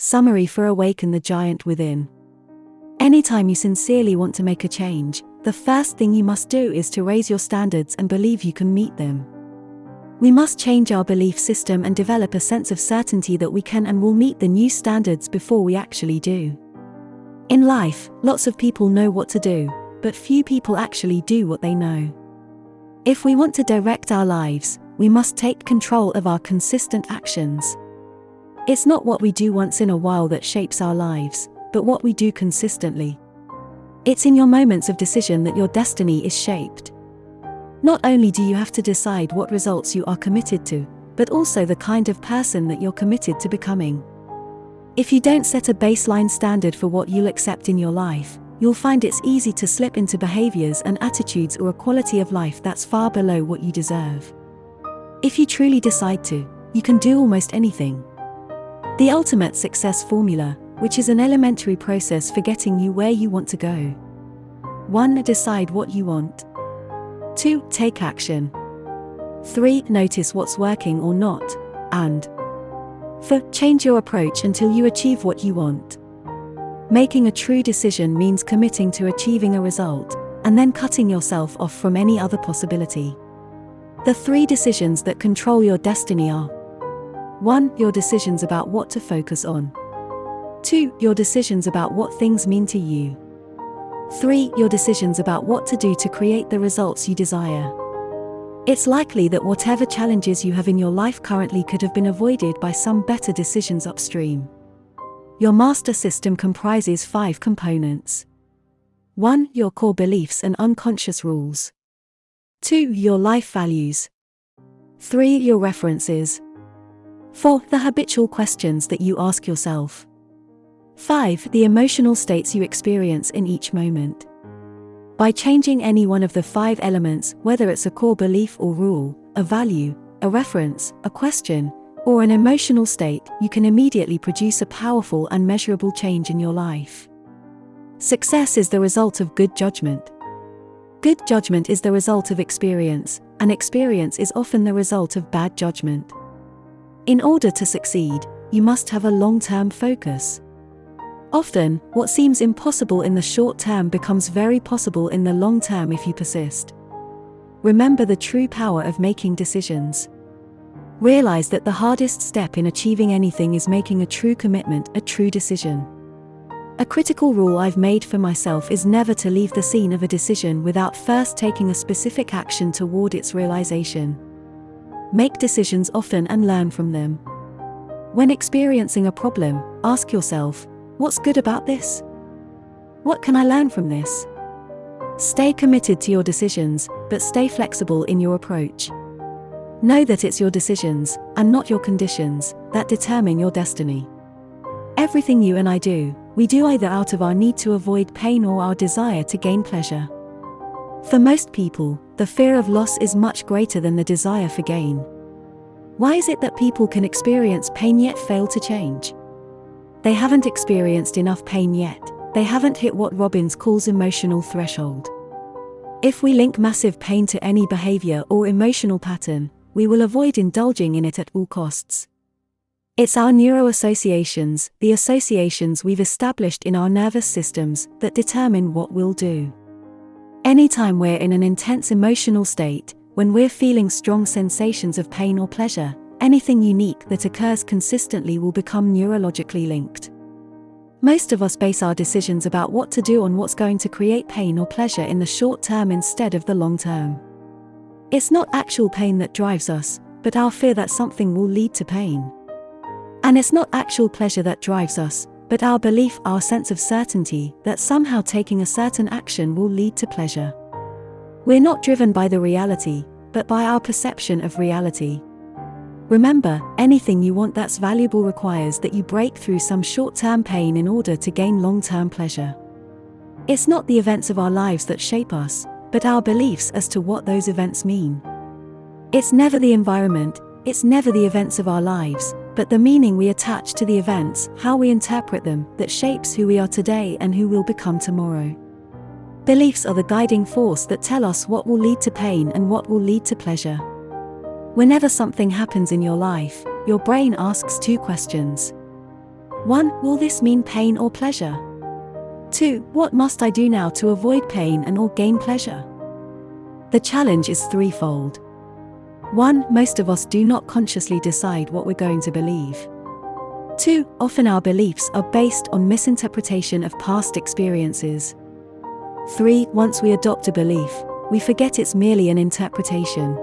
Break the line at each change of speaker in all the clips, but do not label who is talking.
Summary for Awaken the Giant Within. Anytime you sincerely want to make a change, the first thing you must do is to raise your standards and believe you can meet them. We must change our belief system and develop a sense of certainty that we can and will meet the new standards before we actually do. In life, lots of people know what to do, but few people actually do what they know. If we want to direct our lives, we must take control of our consistent actions. It's not what we do once in a while that shapes our lives, but what we do consistently. It's in your moments of decision that your destiny is shaped. Not only do you have to decide what results you are committed to, but also the kind of person that you're committed to becoming. If you don't set a baseline standard for what you'll accept in your life, you'll find it's easy to slip into behaviors and attitudes or a quality of life that's far below what you deserve. If you truly decide to, you can do almost anything. The ultimate success formula, which is an elementary process for getting you where you want to go. 1. Decide what you want. 2. Take action. 3. Notice what's working or not, and 4. Change your approach until you achieve what you want. Making a true decision means committing to achieving a result, and then cutting yourself off from any other possibility. The 3 decisions that control your destiny are: 1. Your decisions about what to focus on. 2. Your decisions about what things mean to you. 3. Your decisions about what to do to create the results you desire. It's likely that whatever challenges you have in your life currently could have been avoided by some better decisions upstream. Your master system comprises 5 components. 1. Your core beliefs and unconscious rules. 2. Your life values. 3. Your references. 4. The habitual questions that you ask yourself. 5. The emotional states you experience in each moment. By changing any one of the 5 elements, whether it's a core belief or rule, a value, a reference, a question, or an emotional state, you can immediately produce a powerful and measurable change in your life. Success is the result of good judgment. Good judgment is the result of experience, and experience is often the result of bad judgment. In order to succeed, you must have a long-term focus. Often, what seems impossible in the short term becomes very possible in the long term if you persist. Remember the true power of making decisions. Realize that the hardest step in achieving anything is making a true commitment, a true decision. A critical rule I've made for myself is never to leave the scene of a decision without first taking a specific action toward its realization. Make decisions often and learn from them. When experiencing a problem, ask yourself, what's good about this? What can I learn from this? Stay committed to your decisions, but stay flexible in your approach. Know that it's your decisions, and not your conditions, that determine your destiny. Everything you and I do, we do either out of our need to avoid pain or our desire to gain pleasure. For most people, the fear of loss is much greater than the desire for gain. Why is it that people can experience pain yet fail to change? They haven't experienced enough pain yet. They haven't hit what Robbins calls emotional threshold. If we link massive pain to any behavior or emotional pattern, we will avoid indulging in it at all costs. It's our neuroassociations, the associations we've established in our nervous systems, that determine what we'll do. Anytime we're in an intense emotional state, when we're feeling strong sensations of pain or pleasure, anything unique that occurs consistently will become neurologically linked. Most of us base our decisions about what to do on what's going to create pain or pleasure in the short term instead of the long term. It's not actual pain that drives us, but our fear that something will lead to pain. And it's not actual pleasure that drives us, but our belief, our sense of certainty, that somehow taking a certain action will lead to pleasure. We're not driven by the reality, but by our perception of reality. Remember, anything you want that's valuable requires that you break through some short-term pain in order to gain long-term pleasure. It's not the events of our lives that shape us, but our beliefs as to what those events mean. It's never the environment, it's never the events of our lives, but the meaning we attach to the events, how we interpret them, that shapes who we are today and who we'll become tomorrow. Beliefs are the guiding force that tell us what will lead to pain and what will lead to pleasure. Whenever something happens in your life, your brain asks 2 questions. 1. Will this mean pain or pleasure? 2. What must I do now to avoid pain and or gain pleasure? The challenge is threefold. 1. Most of us do not consciously decide what we're going to believe. 2. Often our beliefs are based on misinterpretation of past experiences. 3. Once we adopt a belief, we forget it's merely an interpretation.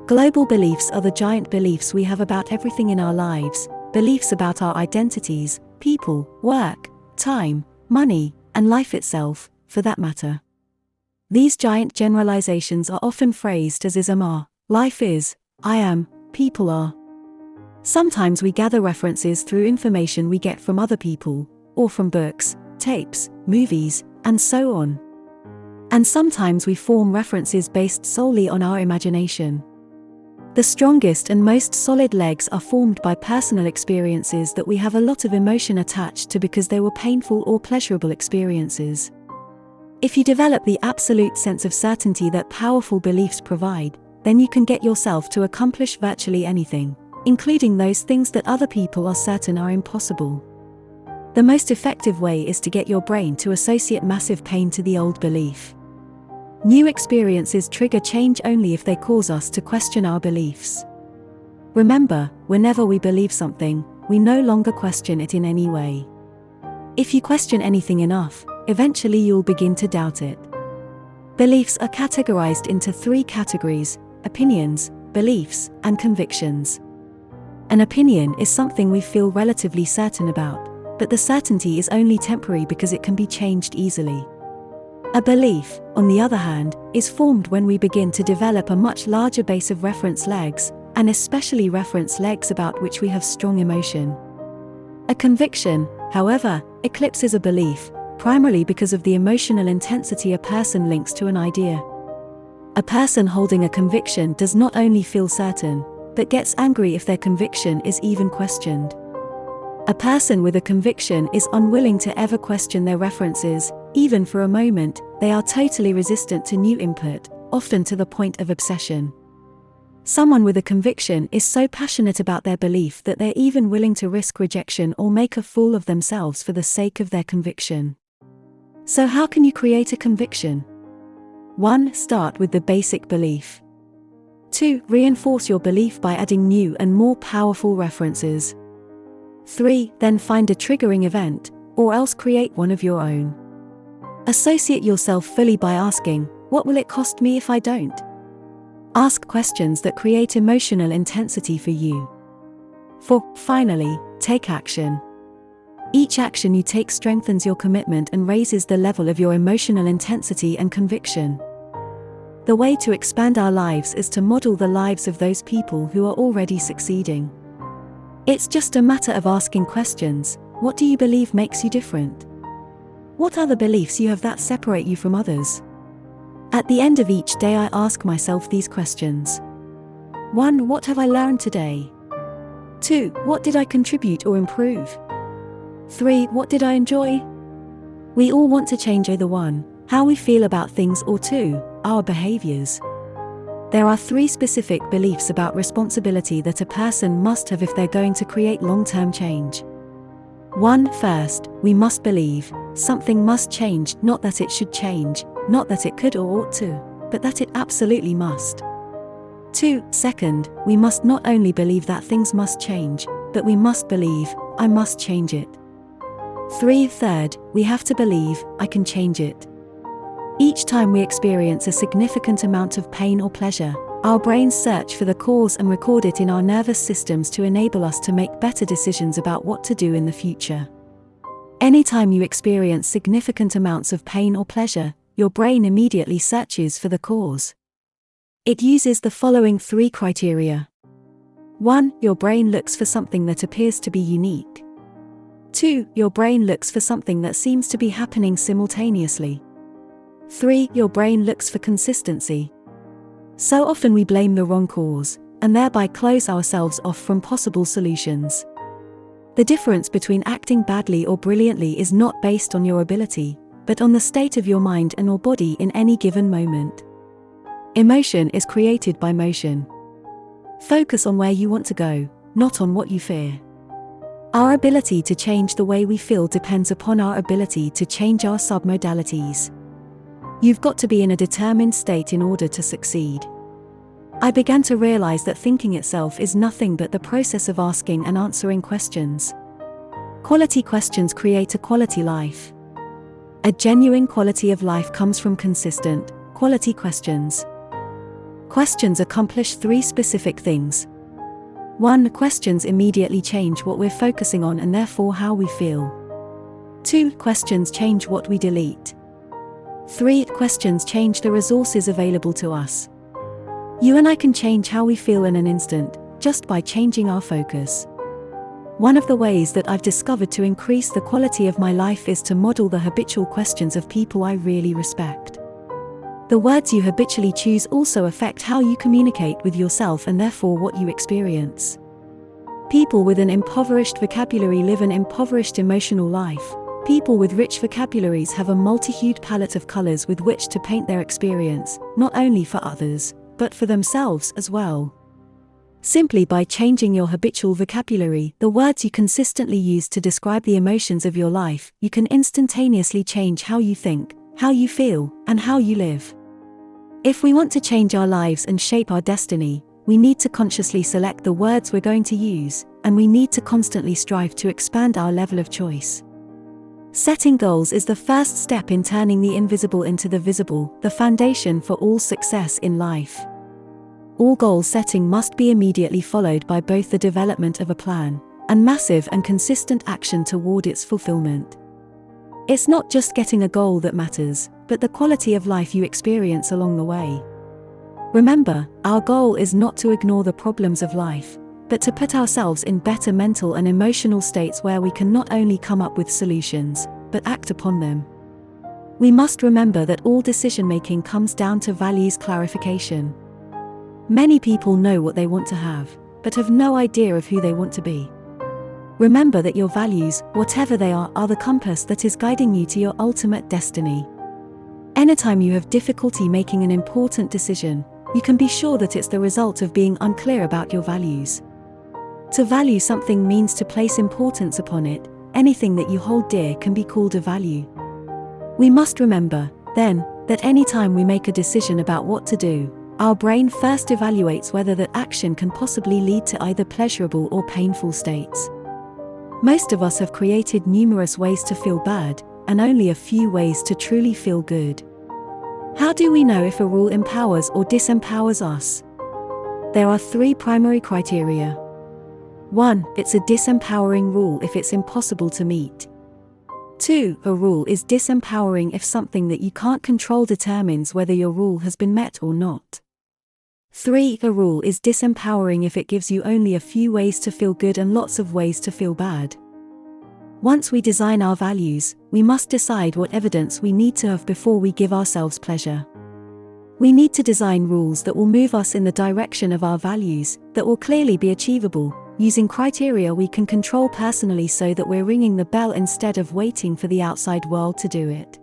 Global beliefs are the giant beliefs we have about everything in our lives, beliefs about our identities, people, work, time, money, and life itself, for that matter. These giant generalizations are often phrased as is are, life is, I am, people are. Sometimes we gather references through information we get from other people, or from books, tapes, movies, and so on. And sometimes we form references based solely on our imagination. The strongest and most solid legs are formed by personal experiences that we have a lot of emotion attached to because they were painful or pleasurable experiences. If you develop the absolute sense of certainty that powerful beliefs provide, then you can get yourself to accomplish virtually anything, including those things that other people are certain are impossible. The most effective way is to get your brain to associate massive pain to the old belief. New experiences trigger change only if they cause us to question our beliefs. Remember, whenever we believe something, we no longer question it in any way. If you question anything enough, eventually you'll begin to doubt it. Beliefs are categorized into 3 categories: opinions, beliefs, and convictions. An opinion is something we feel relatively certain about, but the certainty is only temporary because it can be changed easily. A belief, on the other hand, is formed when we begin to develop a much larger base of reference legs, and especially reference legs about which we have strong emotion. A conviction, however, eclipses a belief, primarily because of the emotional intensity a person links to an idea. A person holding a conviction does not only feel certain, but gets angry if their conviction is even questioned. A person with a conviction is unwilling to ever question their references, even for a moment. They are totally resistant to new input, often to the point of obsession. Someone with a conviction is so passionate about their belief that they're even willing to risk rejection or make a fool of themselves for the sake of their conviction. So how can you create a conviction? 1. Start with the basic belief. 2. Reinforce your belief by adding new and more powerful references. 3. Then find a triggering event, or else create one of your own. Associate yourself fully by asking, what will it cost me if I don't? Ask questions that create emotional intensity for you. 4. Finally, take action. Each action you take strengthens your commitment and raises the level of your emotional intensity and conviction. The way to expand our lives is to model the lives of those people who are already succeeding. It's just a matter of asking questions. What do you believe makes you different? What are the beliefs you have that separate you from others? At the end of each day I ask myself these questions. 1. What have I learned today? 2. What did I contribute or improve? 3. What did I enjoy? We all want to change either 1, how we feel about things, or 2, our behaviors. There are 3 specific beliefs about responsibility that a person must have if they're going to create long-term change. 1. First, we must believe something must change, not that it should change, not that it could or ought to, but that it absolutely must. 2. Second, we must not only believe that things must change, but we must believe, I must change it. 3. Third, we have to believe, I can change it. Each time we experience a significant amount of pain or pleasure, our brains search for the cause and record it in our nervous systems to enable us to make better decisions about what to do in the future. Anytime you experience significant amounts of pain or pleasure, your brain immediately searches for the cause. It uses the following 3 criteria. 1. Your brain looks for something that appears to be unique. 2. Your brain looks for something that seems to be happening simultaneously. 3. Your brain looks for consistency. So often we blame the wrong cause, and thereby close ourselves off from possible solutions. The difference between acting badly or brilliantly is not based on your ability, but on the state of your mind and or body in any given moment. Emotion is created by motion. Focus on where you want to go, not on what you fear. Our ability to change the way we feel depends upon our ability to change our submodalities. You've got to be in a determined state in order to succeed. I began to realize that thinking itself is nothing but the process of asking and answering questions. Quality questions create a quality life. A genuine quality of life comes from consistent, quality questions. Questions accomplish 3 specific things. 1. Questions immediately change what we're focusing on and therefore how we feel. 2. Questions change what we delete. 3. Questions change the resources available to us. You and I can change how we feel in an instant, just by changing our focus. One of the ways that I've discovered to increase the quality of my life is to model the habitual questions of people I really respect. The words you habitually choose also affect how you communicate with yourself and therefore what you experience. People with an impoverished vocabulary live an impoverished emotional life. People with rich vocabularies have a multi-hued palette of colors with which to paint their experience, not only for others, but for themselves as well. Simply by changing your habitual vocabulary, the words you consistently use to describe the emotions of your life, you can instantaneously change how you think, how you feel, and how you live. If we want to change our lives and shape our destiny, we need to consciously select the words we're going to use, and we need to constantly strive to expand our level of choice. Setting goals is the first step in turning the invisible into the visible, the foundation for all success in life. All goal setting must be immediately followed by both the development of a plan and massive and consistent action toward its fulfillment. It's not just getting a goal that matters, but the quality of life you experience along the way. Remember, our goal is not to ignore the problems of life, but to put ourselves in better mental and emotional states where we can not only come up with solutions, but act upon them. We must remember that all decision-making comes down to values clarification. Many people know what they want to have, but have no idea of who they want to be. Remember that your values, whatever they are the compass that is guiding you to your ultimate destiny. Anytime you have difficulty making an important decision, you can be sure that it's the result of being unclear about your values. To value something means to place importance upon it. Anything that you hold dear can be called a value. We must remember, then, that any time we make a decision about what to do, our brain first evaluates whether that action can possibly lead to either pleasurable or painful states. Most of us have created numerous ways to feel bad, and only a few ways to truly feel good. How do we know if a rule empowers or disempowers us? There are 3 primary criteria. 1. It's a disempowering rule if it's impossible to meet. 2. A rule is disempowering if something that you can't control determines whether your rule has been met or not. 3. A rule is disempowering if it gives you only a few ways to feel good and lots of ways to feel bad. Once we design our values, we must decide what evidence we need to have before we give ourselves pleasure. We need to design rules that will move us in the direction of our values, that will clearly be achievable, using criteria we can control personally so that we're ringing the bell instead of waiting for the outside world to do it.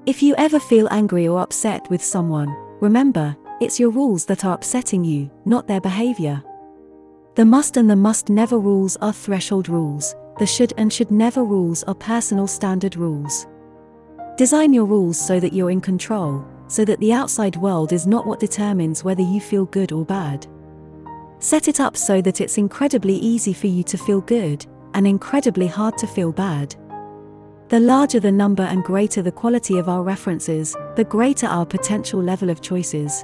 If you ever feel angry or upset with someone, remember, it's your rules that are upsetting you, not their behavior. The must and the must never rules are threshold rules. The should and should never rules are personal standard rules. Design your rules so that you're in control, so that the outside world is not what determines whether you feel good or bad. Set it up so that it's incredibly easy for you to feel good, and incredibly hard to feel bad. The larger the number and greater the quality of our references, the greater our potential level of choices.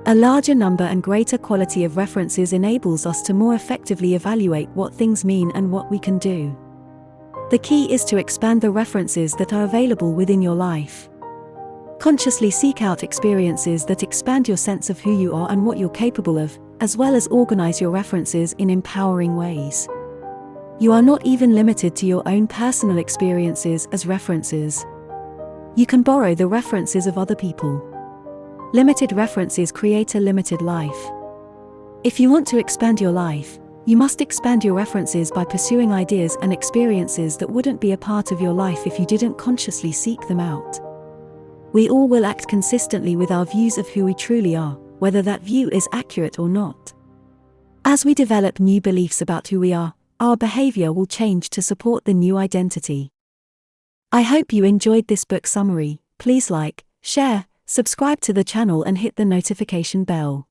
A larger number and greater quality of references enables us to more effectively evaluate what things mean and what we can do. The key is to expand the references that are available within your life. Consciously seek out experiences that expand your sense of who you are and what you're capable of, as well as organize your references in empowering ways. You are not even limited to your own personal experiences as references. You can borrow the references of other people. Limited references create a limited life. If you want to expand your life, you must expand your references by pursuing ideas and experiences that wouldn't be a part of your life if you didn't consciously seek them out. We all will act consistently with our views of who we truly are, whether that view is accurate or not. As we develop new beliefs about who we are, our behavior will change to support the new identity. I hope you enjoyed this book summary. Please like, share, subscribe to the channel and hit the notification bell.